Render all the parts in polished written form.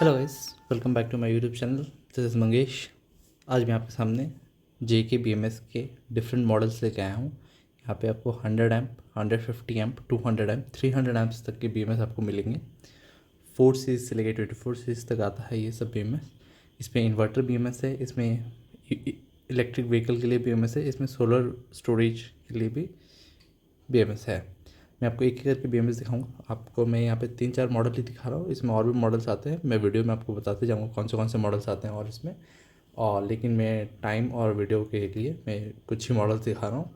Hello guys, welcome back to my YouTube channel. This is Mangesh. आज मैं आपके सामने JK BMS के डिफरेंट मॉडल्स लेके आया हूँ। यहाँ पे आपको 100 एम्प, 150 एम्प, 200 एम्प, 300 एम्प्स तक के BMS आपको मिलेंगे। 4 सीरीज से लेकर 24 सीरीज तक आता है ये सब BMS। इसमें इन्वर्टर BMS है, इसमें इलेक्ट्रिक व्हीकल के लिए BMS है, इसमें सोलर स्टोरेज के लिए भी BMS है। मैं आपको एक एक करके BMS दिखाऊंगा। आपको मैं यहाँ पे 3-4 मॉडल ही दिखा रहा हूँ, इसमें और भी मॉडल्स आते हैं। मैं वीडियो में आपको बताते जाऊँगा कौन से मॉडल्स आते हैं और इसमें लेकिन मैं टाइम और वीडियो के लिए मैं कुछ ही मॉडल्स दिखा रहा हूँ।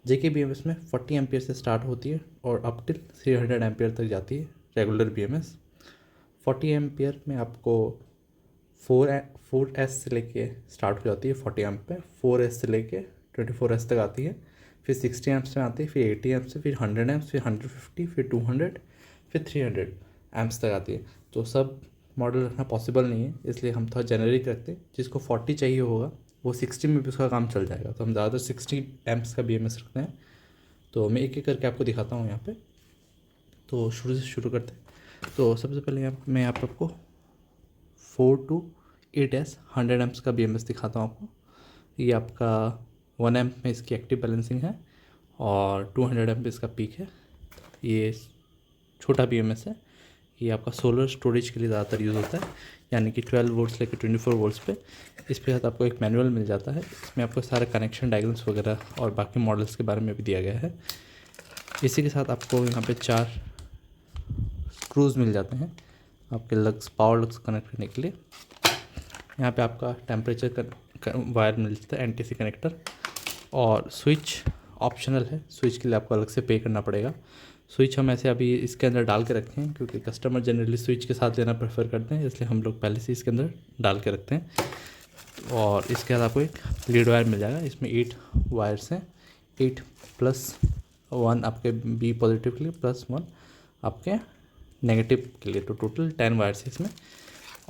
JK BMS में 40 एम्पियर से स्टार्ट होती है और अप टिल 300 एम्पियर तक जाती है रेगुलर BMS। 40 एम्पियर में आपको 4S से लेके स्टार्ट हो जाती है 40 एम्प पे, 4S से लेके 24S तक आती है, फिर 60 एम्प्स में आती है, फिर 80 एम्प्स से, फिर 100 एम्प्स, फिर 150, फिर 200, फिर 300 एम्प्स तक आती है। तो सब मॉडल रखना पॉसिबल नहीं है, इसलिए हम थोड़ा जेनरिक रखते हैं। जिसको 40 चाहिए होगा वो 60 में भी उसका काम चल जाएगा, तो हम ज़्यादातर 60 एम्प्स का BMS रखते हैं। तो मैं एक एक करके आपको दिखाता हूँ यहाँ पे। तो शुरू करते हैं। तो सबसे पहले मैं यहाँ पे आपको 4 to 8S 100 एम्प्स का BMS दिखाता हूँ आपको। ये आपका 1 एम्प में इसकी एक्टिव बैलेंसिंग है और 200 एम्प इसका पीक है। ये छोटा BMS है। ये आपका सोलर स्टोरेज के लिए ज़्यादातर यूज़ होता है, यानी कि 12 वोल्ट्स लेकर 24 वोल्ट्स पे। इस पे साथ आपको एक मैनुअल मिल जाता है, इसमें आपको सारे कनेक्शन डायग्राम्स वगैरह और बाकी मॉडल्स के बारे में भी दिया गया है। इसी के साथ आपको यहाँ पे 4 स्क्रूज मिल जाते हैं आपके लग्स, पावर लग्स कनेक्ट करने के लिए। यहाँ पे आपका टेम्परेचर वायर मिल जाता है, NTC कनेक्टर, और स्विच ऑप्शनल है। स्विच के लिए आपको अलग से पे करना पड़ेगा। स्विच हम ऐसे अभी इसके अंदर डाल के रखे हैं क्योंकि कस्टमर जनरली स्विच के साथ लेना प्रेफर करते हैं, इसलिए हम लोग पहले से इसके अंदर डाल के रखते हैं। और इसके बाद आपको एक लीड वायर मिल जाएगा। इसमें 8 वायर्स हैं, 8+1 आपके B पॉजिटिव के लिए, +1 आपके नेगेटिव के लिए। तो टोटल 10 वायर्स है इसमें।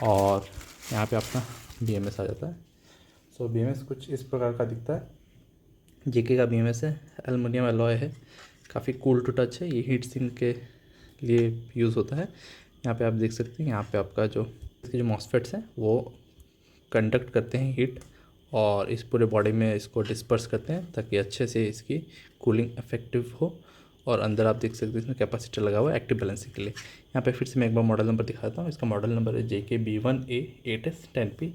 और यहाँ पे आपका BMS आ जाता है। सो BMS कुछ इस प्रकार का दिखता है। JK का BMS है, एल्युमिनियम एलॉय है, काफ़ी कूल टू टच है। ये हीट सिंक के लिए यूज़ होता है। यहाँ पे आप देख सकते हैं, यहाँ पे आपका इसके जो मॉसफेट्स हैं वो कंडक्ट करते हैं हीट और इस पूरे बॉडी में इसको डिस्पर्स करते हैं ताकि अच्छे से इसकी कूलिंग इफेक्टिव हो। और अंदर आप देख सकते हैं इसमें कैपेसिटर लगा हुआ है एक्टिव बैलेंसिंग के लिए। यहाँ पे फिर से मैं एक बार मॉडल नंबर दिखाता हूँ। इसका मॉडल नंबर है JK B1A 8S 10P।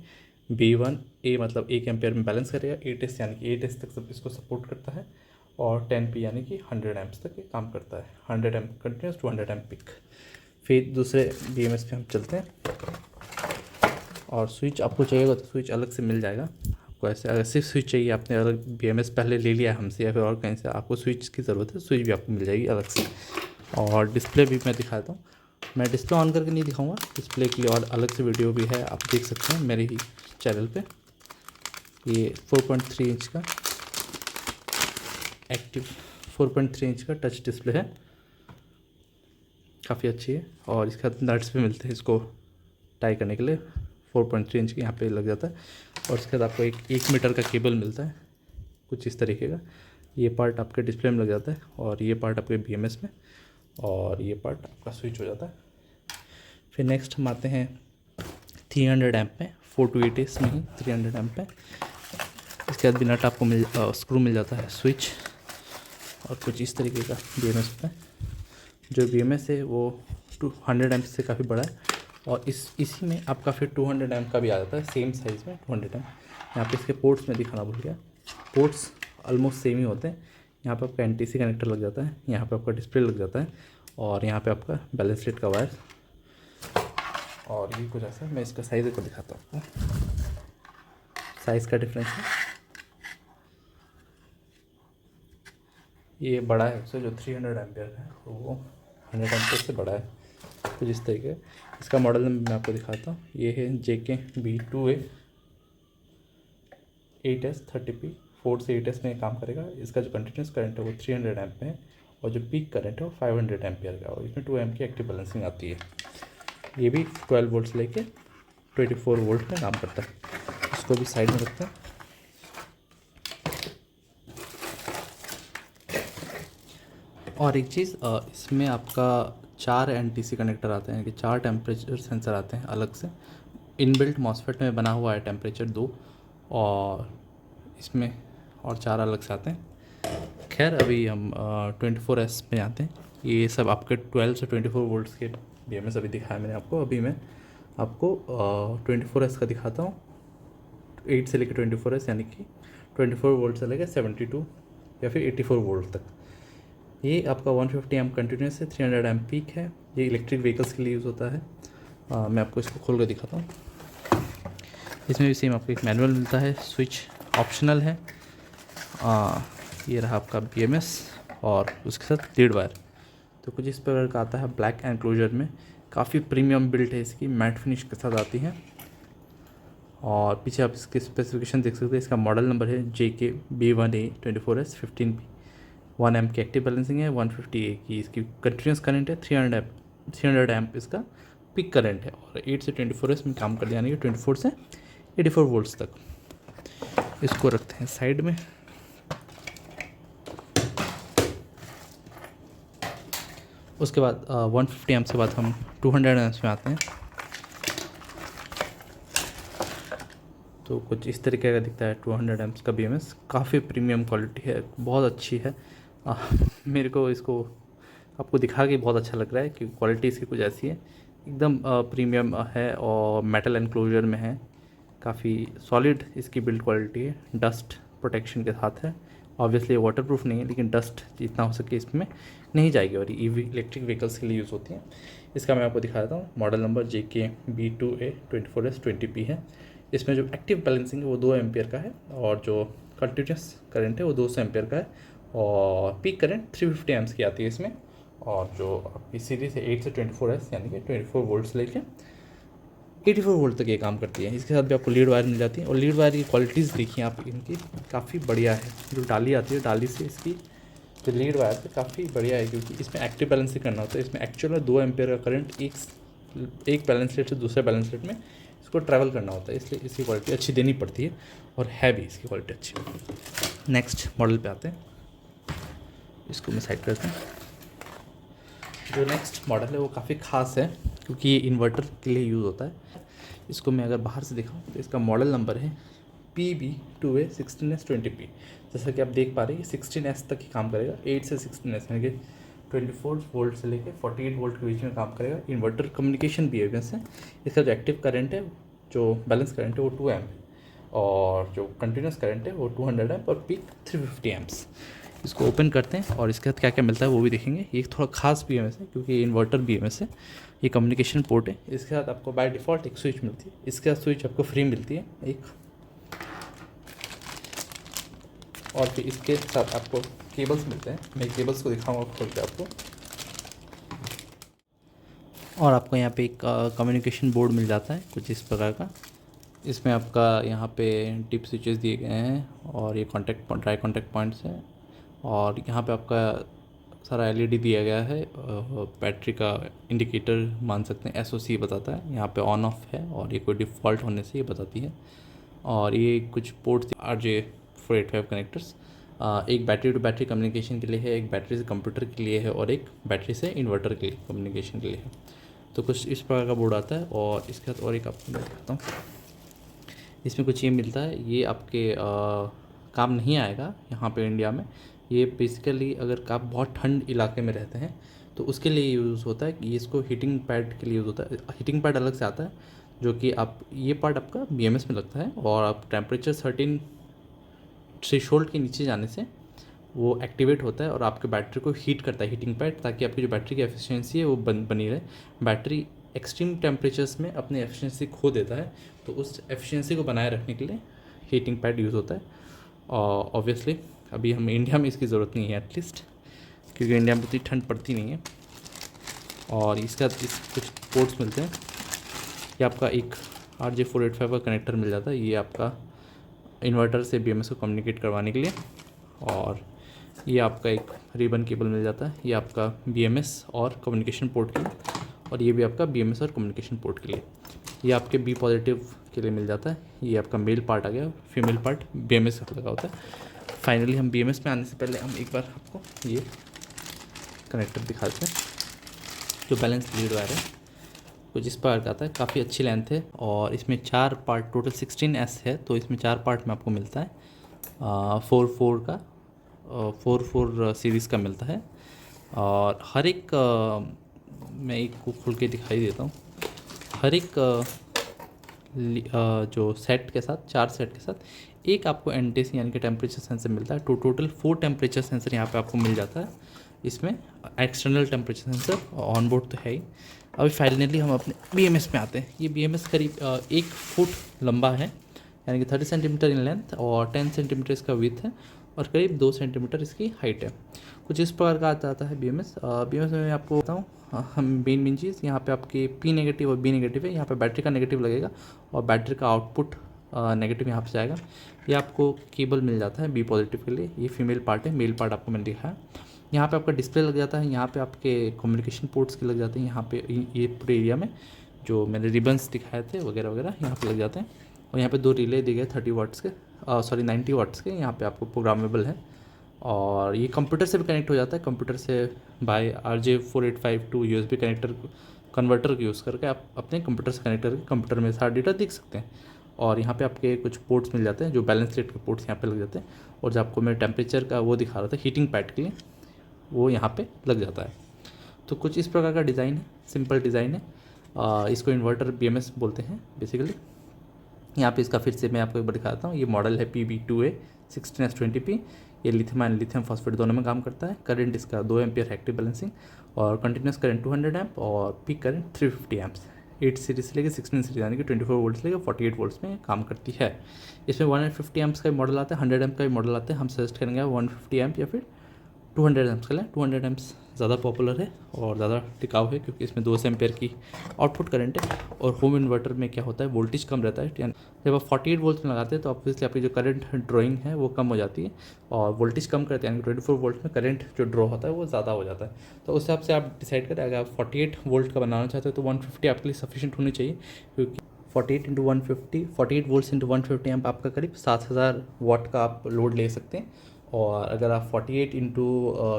B1A मतलब 1 एम्पियर में बैलेंस करेगा, 8S यानी कि 8S तक सब इसको सपोर्ट करता है, और 10P यानी कि 100 एम्प्स तक ये काम करता है। 100 एम्प कंटिन्यूस, 200 एम्प पिक। फिर दूसरे BMS पे हम चलते हैं। और स्विच आपको चाहिए तो स्विच अलग से मिल जाएगा आपको। ऐसे अगर सिर्फ स्विच चाहिए, आपने अलग BMS पहले ले लिया है हमसे या फिर और कहीं से, आपको स्विच की ज़रूरत है, स्विच भी आपको मिल जाएगी अलग से। और डिस्प्ले भी मैं दिखाता हूँ। मैं डिस्प्ले ऑन करके नहीं दिखाऊंगा, डिस्प्ले के लिए और अलग से वीडियो भी है, आप देख सकते हैं मेरे ही चैनल पे। ये 4.3 इंच का एक्टिव 4.3 इंच का टच डिस्प्ले है, काफ़ी अच्छी है। और इसके साथ नट्स भी मिलते हैं इसको टाई करने के लिए। 4.3 इंच के यहाँ पे लग जाता है। और इसके बाद आपको एक मीटर का केबल मिलता है कुछ इस तरीके का। ये पार्ट आपके डिस्प्ले में लग जाता है और ये पार्ट आपके BMS में, और ये पार्ट आपका स्विच हो जाता है। फिर नेक्स्ट हम आते हैं 300 एम्प में, 4 to 8S में ही 300 एम्प पे। इसके बाद भी नट आपको स्क्रू मिल जाता है, स्विच, और कुछ इस तरीके का BMS पे। जो BMS है वो 200 एम्प से काफ़ी बड़ा है, और इसी में आपका फिर 200 एम्प का भी आ जाता है सेम साइज़ में 200 एम्प। यहाँ पे इसके पोर्ट्स में दिखाना भूल गया, पोर्ट्स ऑलमोस्ट सेम ही होते हैं। यहाँ पे आपका NTC कनेक्टर लग जाता है, यहाँ पे आपका डिस्प्ले लग जाता है, और यहाँ पे आपका बैलेंस शीट का वायर। और ये कुछ ऐसा, मैं इसका साइज़ को दिखाता हूँ आपको। साइज़ का डिफरेंस है, ये बड़ा है उससे, जो 300 एम्पियर है वो 100 एम्पियर से बड़ा है कुछ इस तरीके। इसका मॉडल नंबर मैं आपको दिखाता हूँ। ये है JK B2A 8S 30P। 4 से 8S में काम करेगा। इसका जो कंटिन्यूस करंट है वो 300 एम्प में है, और जो पीक करंट है वो 500 एम्पियर का, और इसमें 2 एम्प की एक्टिव बैलेंसिंग आती है। ये भी 12 वोल्ट्स लेके 24 वोल्ट में काम करता है। इसको भी साइड में रखते हैं। और एक चीज़, इसमें आपका 4 NTC कनेक्टर आते हैं कि 4 टेम्परेचर सेंसर आते हैं अलग से। इनबिल्ट मॉसफेट में बना हुआ है टेम्परेचर 2 और इसमें और 4 अलग से आते हैं। खैर अभी हम 24S में आते हैं। ये सब आपके 12 से 24 वोल्ट्स के BMS अभी दिखाया मैंने आपको। अभी मैं आपको 24S का दिखाता हूँ। 8 से लेकर 24S यानी कि 24 वोल्ट से लेकर 72 या फिर 84 वोल्ट तक। ये आपका 150 एम्प कंटिन्यूस है, 300 एम्प पीक है। ये इलेक्ट्रिक व्हीकल्स के लिए यूज़ होता है। मैं आपको इसको खोल कर दिखाता हूँ। इसमें भी सेम आपको एक मैनुअल मिलता है, स्विच ऑप्शनल है। ये रहा आपका BMS और उसके साथ लीड वायर। तो कुछ इस प्रकार का आता है ब्लैक एनक्लोजर में। काफ़ी प्रीमियम बिल्ट है इसकी, मैट फिनिश के साथ आती है। और पीछे आप इसके स्पेसिफिकेशन देख सकते हैं। इसका मॉडल नंबर है JK-B1A24S 15P। 1 एम्प की एक्टिव बैलेंसिंग है, 150A की इसकी कंटिन्यूस करंट है, 300 एम्प इसका पिक करंट है और 8 से 24S में काम कर यानी कि 24 से 84 वोल्ट्स तक। इसको रखते हैं साइड में। उसके बाद 150 एम्प के बाद हम 200 एम्प्स में आते हैं। तो कुछ इस तरीके का दिखता है 200 एम्प्स का BMS। काफ़ी प्रीमियम क्वालिटी है, बहुत अच्छी है। मेरे को इसको आपको दिखा के बहुत अच्छा लग रहा है कि क्वालिटी इसकी कुछ ऐसी है, एकदम प्रीमियम है और मेटल एनक्लोजर में है। काफ़ी सॉलिड इसकी बिल्ड क्वालिटी है, डस्ट प्रोटेक्शन के साथ है। ऑब्वियसली वाटरप्रूफ नहीं है लेकिन डस्ट जितना हो सके इसमें नहीं जाएगी और EV इलेक्ट्रिक व्हीकल्स के लिए यूज़ होती है। इसका मैं आपको दिखा देता हूँ। मॉडल नंबर JK-B2A24S 20P है। इसमें जो एक्टिव बैलेंसिंग है वो 2 एम्पियर का है और जो कंटिन्यूस करंट है वो 200 एम्पियर का है और पीक करंट 350 एम्प्स की आती है इसमें। और जो आपकी सीरीज़ है 8 से 24S यानी कि 24 वोल्ट से लेकर 84 वोल्ट तक ये काम करती है। इसके साथ भी आपको लीड वायर मिल जाती है और लीड वायर की क्वालिटीज़ देखिए आप इनकी, काफ़ी बढ़िया है। जो डाली आती है, डाली से इसकी जो लीड वायर है काफ़ी बढ़िया है क्योंकि इसमें एक्टिव बैलेंसिंग करना होता है। इसमें एक्चुअल में 2 एम्पियर का करंट एक बैलेंस रेट से दूसरे बैलेंस रेट में इसको ट्रैवल करना होता है, इसलिए इसकी क्वालिटी अच्छी देनी पड़ती है और है भी इसकी क्वालिटी अच्छी। नेक्स्ट मॉडल पे आते हैं। इसको मैं साइड करते हैं। जो नेक्स्ट मॉडल है वो काफ़ी ख़ास है क्योंकि ये इन्वर्टर के लिए यूज़ होता है। इसको मैं अगर बाहर से दिखाऊं तो इसका मॉडल नंबर है PB2A 16S 20P। जैसा कि आप देख पा रहे हैं 16S तक ही काम करेगा। 8 से 16S यानी कि 24 वोल्ट से लेकर 48 वोल्ट के बीच में काम करेगा। इन्वर्टर कम्युनिकेशन BMS से इसका जो एक्टिव करंट है, जो बैलेंस करंट है वो 2 एम्प और जो कंटिन्यूस करंट है वो 200 एम्प और पीक 350 एम्प्स। इसको ओपन करते हैं और इसके साथ क्या क्या मिलता है वो भी देखेंगे। ये थोड़ा खास BMS है क्योंकि ये इन्वर्टर BMS है। ये कम्युनिकेशन पोर्ट है। इसके साथ आपको बाय डिफ़ॉल्ट एक स्विच मिलती है। इसके साथ स्विच आपको फ्री मिलती है एक, और फिर इसके साथ आपको केबल्स मिलते हैं। मैं केबल्स को दिखाऊंगा खोल के आपको। और आपको यहाँ पे एक कम्युनिकेशन बोर्ड मिल जाता है कुछ इस प्रकार का। इसमें आपका यहाँ पे टिप स्विचेस दिए गए हैं और ये ड्राई कॉन्टैक्ट पॉइंट्स हैं और यहाँ पे आपका सारा LED दिया गया है। बैटरी का इंडिकेटर मान सकते हैं, SOC बताता है। यहाँ पे ऑन ऑफ है और ये कोई डिफ़ॉल्ट होने से ये बताती है। और ये कुछ पोर्ट्स RJ485 कनेक्टर्स, एक बैटरी टू बैटरी कम्युनिकेशन के लिए है, एक बैटरी से कंप्यूटर के लिए है और एक बैटरी से इन्वर्टर के लिए कम्युनिकेशन के लिए है। तो कुछ इस प्रकार का बोर्ड आता है। और इसके साथ और एक आपको मैं दिखाता हूँ। इसमें कुछ ये मिलता है, ये आपके काम नहीं आएगा यहाँ पे इंडिया में। ये बेसिकली अगर आप बहुत ठंड इलाके में रहते हैं तो उसके लिए यूज़ होता है कि इसको हीटिंग पैड के लिए यूज़ होता है। हीटिंग पैड अलग से आता है जो कि आप, ये पार्ट आपका BMS में लगता है और आप टेम्परेचर 13 थ्रेशोल्ड के नीचे जाने से वो एक्टिवेट होता है और आपके बैटरी को हीट करता है हीटिंग पैड, ताकि आपकी जो बैटरी की एफिशिएंसी है वो बनी रहे। बैटरी एक्सट्रीम टेम्परेचर्स में अपनी एफिशिएंसी खो देता है, तो उस एफिशिएंसी को बनाए रखने के लिए हीटिंग पैड यूज़ होता है। और ऑब्वियसली अभी हम इंडिया में इसकी ज़रूरत नहीं है एटलीस्ट, क्योंकि इंडिया में उतनी ठंड पड़ती नहीं है। और इसका कुछ पोर्ट्स मिलते हैं। ये आपका एक RJ485 का कनेक्टर मिल जाता है, ये आपका इन्वर्टर से BMS को कम्युनिकेट करवाने के लिए। और ये आपका एक रिबन केबल मिल जाता है, ये आपका BMS और कम्युनिकेशन पोर्ट के लिए, और ये भी आपका BMS और कम्युनिकेशन पोर्ट के लिए। ये आपके B पॉजिटिव के लिए मिल जाता है। ये आपका मेल पार्ट आ गया, फीमेल पार्ट BMS का लगा होता है। फाइनली हम BMS में आने से पहले हम एक बार आपको ये कनेक्टर दिखा देते हैं। जो बैलेंस लीड वायर है कुछ इस प्रकार का आता है, काफ़ी अच्छी लेंथ है और इसमें 4 पार्ट, टोटल 16S है तो इसमें 4 पार्ट में आपको मिलता है। 4 का 4 सीरीज़ का मिलता है और हर एक मैं एक को खोल के दिखाई देता हूँ। हर एक जो सेट के साथ, 4 सेट के साथ एक आपको एनटीसी यानी कि टेम्परेचर सेंसर मिलता है। तो टोटल 4 टेम्परेचर सेंसर यहाँ पे आपको मिल जाता है। इसमें external temperature sensor on board तो है ही। अभी फाइनली हम अपने BMS में आते हैं। ये BMS करीब 1 फुट लंबा है, यानी कि 30 सेंटीमीटर इन लेंथ और 10 सेंटीमीटर इसका विथ है और करीब 2 सेंटीमीटर इसकी हाइट है। कुछ इस प्रकार का आता है BMS। BMS में मैं आपको बताऊँ, हम मेन चीज़ यहाँ पे आपके P नेगेटिव और B नेगेटिव है। यहाँ पे बैटरी का नेगेटिव लगेगा और बैटरी का आउटपुट नेगेटिव यहाँ पे जाएगा। ये आपको केबल मिल जाता है B पॉजिटिव के लिए। ये फीमेल पार्ट है, मेल पार्ट आपको मैंने दिखाया। यहाँ पे आपका डिस्प्ले लग जाता है, यहाँ पे आपके कम्युनिकेशन पोर्ट्स के लग जाते हैं। यहाँ पे ये पूरे एरिया में जो मैंने रिबन्स दिखाए थे वगैरह वगैरह यहाँ पे लग जाते हैं। और यहाँ पे 2 रिले दिए गए 30 वाट्स के, 90 वाट्स के। यहाँ पे आपको प्रोग्रामेबल है और ये कंप्यूटर से भी कनेक्ट हो जाता है। कंप्यूटर से bye RJ4852 USB converter use करके आप अपने कंप्यूटर से कनेक्ट करके कंप्यूटर में सारा डेटा देख सकते हैं। और यहाँ पे आपके कुछ पोर्ट्स मिल जाते हैं, जो बैलेंस रेट के पोर्ट्स यहाँ पे लग जाते हैं। और जो आपको मैं टेम्परेचर का वो दिखा रहा था हीटिंग पैड के लिए, वो यहाँ पे लग जाता है। तो कुछ इस प्रकार का डिज़ाइन है, सिंपल डिज़ाइन है। इसको इन्वर्टर BMS बोलते हैं बेसिकली। यहाँ पे इसका फिर से मैं आपको एक बार दिखाता हूँ। ये मॉडल है PB2A 16S20P। ये लिथियम आयन लिथियम फॉस्फेट दोनों में काम करता है। करंट इसका 2 एम्पियर एक्टिव बैलेंसिंग और कंटिन्यूस करंट 200 एम्प और पीक करंट 350 एम्प्स। 8 सीरीज से लेकर 16 सीरीज यानी कि 24 वोल्ट से लेकर 48 वोल्ट्स में काम करती है। इसमें 150 एम्प्स का भी मॉडल आता है, 100 एम्प का भी मॉडल आता है। हम सजेस्ट करेंगे 150 एम्प या फिर 200 एम्प्स का लें। 200 एम्प्स ज़्यादा पॉपुलर है और ज़्यादा टिकाऊ है क्योंकि इसमें 2 एम्पियर की आउटपुट करंट है। और होम इन्वर्टर में क्या होता है, वोल्टेज कम रहता है। जब आप 48 वोल्ट में लगाते हैं तो ऑब्वियसली आपकी जो करंट ड्रॉइंग है वो कम हो जाती है और वोल्टेज कम करते हैं, यानी 24 वोल्ट में करंट जो ड्रॉ होता है वो ज़्यादा हो जाता है। तो उस हिसाब से आप डिसाइड करें। अगर आप 48 वोल्ट का बनाना चाहते हो तो 150 आपके लिए सफिशिएंट होनी चाहिए, क्योंकि 48 × 150 48 वोल्ट्स × 150 एम्प आपका करीब 7000 वाट का आप लोड ले सकते हैं। और अगर आप 48 ×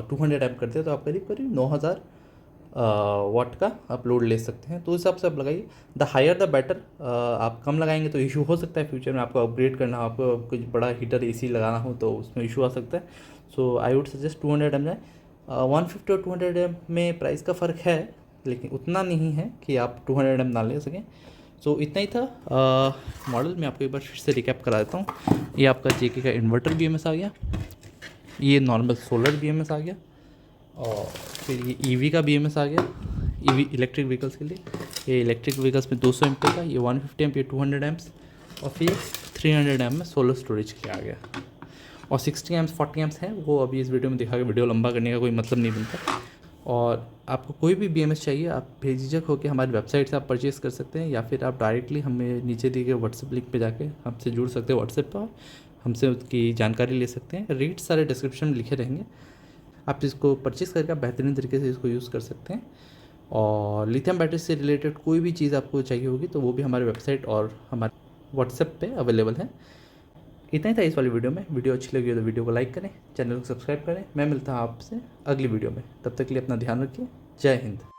200 एम्प करते हैं तो आप करीब 9000 वाट का आप लोड ले सकते हैं। तो उस हिसाब से आप लगाइए। The higher the better. आप कम लगाएंगे तो इशू हो सकता है फ्यूचर में, आपको अपग्रेड करना हो, आपको कुछ बड़ा हीटर AC लगाना हो तो उसमें इशू आ सकता है। सो आई वुड सजेस्ट 200 एम जाए। 150 और 200 एम में प्राइस का फ़र्क है, लेकिन उतना नहीं है कि आप 200 एम ना ले सकें। सो इतना ही था मॉडल। मैं आपको एक बार फिर से रिकैप करा देता हूँ। ये आपका JK का इन्वर्टर BMS आ गया, ये नॉर्मल सोलर BMS आ गया और फिर ये EV का BMS आ गया, EV इलेक्ट्रिक व्हीकल्स के लिए। ये इलेक्ट्रिक व्हीकल्स में 200 एम्प का, ये 150 एम्प, ये 200 एम्प्स और फिर 300 एम्प में सोलर स्टोरेज के आ गया। और 60 एम्प्स 40 एम्प्स हैं, वो अभी इस वीडियो में दिखा के वीडियो लंबा करने का कोई मतलब नहीं बनता। और आपको कोई भी BMS चाहिए आप बेझिझक होकर हमारी वेबसाइट से आप परचेज़ कर सकते हैं, या फिर आप डायरेक्टली हमें नीचे दिए गए व्हाट्सएप लिंक पे जाके हमसे जुड़ सकते हैं व्हाट्सएप पर, हमसे उसकी जानकारी ले सकते हैं। रेट सारे डिस्क्रिप्शन में लिखे रहेंगे, आप इसको परचेज़ करके आप बेहतरीन तरीके से इसको यूज़ कर सकते हैं। और लिथियम बैटरी से रिलेटेड कोई भी चीज़ आपको चाहिए होगी तो वो भी हमारे वेबसाइट और हमारे व्हाट्सएप पे अवेलेबल है। इतना ही था इस वाली वीडियो में। वीडियो अच्छी लगी हो तो वीडियो को लाइक करें, चैनल को सब्सक्राइब करें। मैं मिलता हूँ आपसे अगली वीडियो में, तब तक के लिए अपना ध्यान रखिए। जय हिंद।